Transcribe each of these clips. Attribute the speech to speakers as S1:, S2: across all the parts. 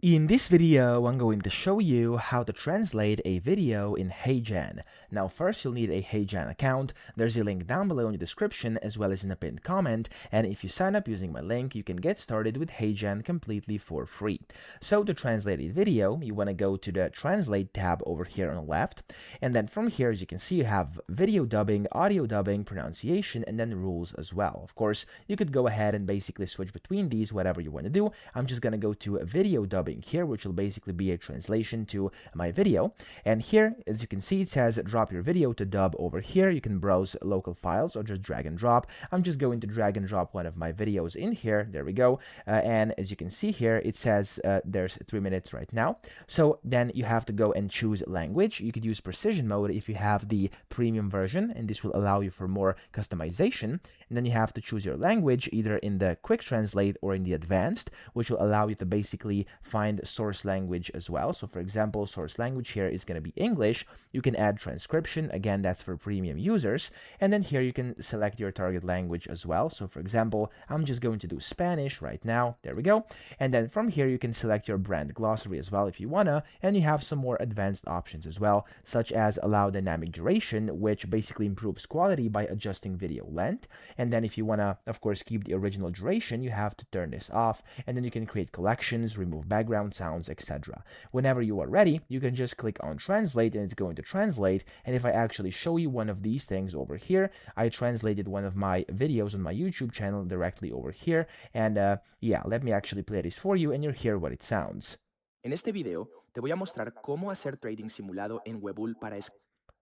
S1: In this video, I'm going to show you how to translate a video in HeyGen. Now first you'll need a HeyGen account. There's a link down below in the description as well as in a pinned comment, and if you sign up using my link, you can get started with HeyGen completely for free. So to translate a video, you want to go to the Translate tab over here on the left, and then from here, as you can see, you have video dubbing, audio dubbing, pronunciation, and then rules as well. Of course, you could go ahead and basically switch between these, whatever you want to do. I'm just going to go to video dubbing here, which will basically be a translation to my video. And here, as you can see, it says drop your video to dub over here. You can browse local files or just drag and drop. I'm just going to drag and drop one of my videos in here. There we go. And as you can see here, it says there's 3 minutes right now. So then you have to go and choose language. You could use precision mode if you have the premium version, and this will allow you for more customization. And then you have to choose your language either in the quick translate or in the advanced, which will allow you to basically find source language as well. So for example, source language here is going to be English. You can add transcription. Again, that's for premium users. And then here you can select your target language as well. So for example, I'm just going to do Spanish right now. There we go. And then from here, you can select your brand glossary as well if you wanna. And you have some more advanced options as well, such as allow dynamic duration, which basically improves quality by adjusting video length. And then if you wanna, of course, keep the original duration, you have to turn this off. And then you can create collections, remove background sounds, etc. Whenever you are ready, you can just click on translate and it's going to translate. And if I actually show you one of these things over here, I translated one of my videos on my YouTube channel directly over here. And yeah, let me actually play this for you and you'll hear what it sounds.
S2: En este video te voy a mostrar cómo hacer trading simulado en Webul para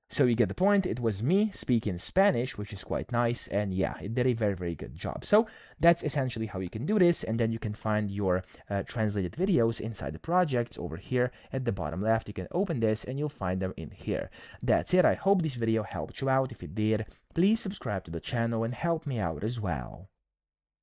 S1: So you get the point. It was me speaking Spanish, which is quite nice, and yeah, it did a very, very good job. So that's essentially how you can do this, and then you can find your translated videos inside the projects over here at the bottom left. You can open this and you'll find them in here. That's it. I hope this video helped you out. If it did, please subscribe to the channel and help me out as well.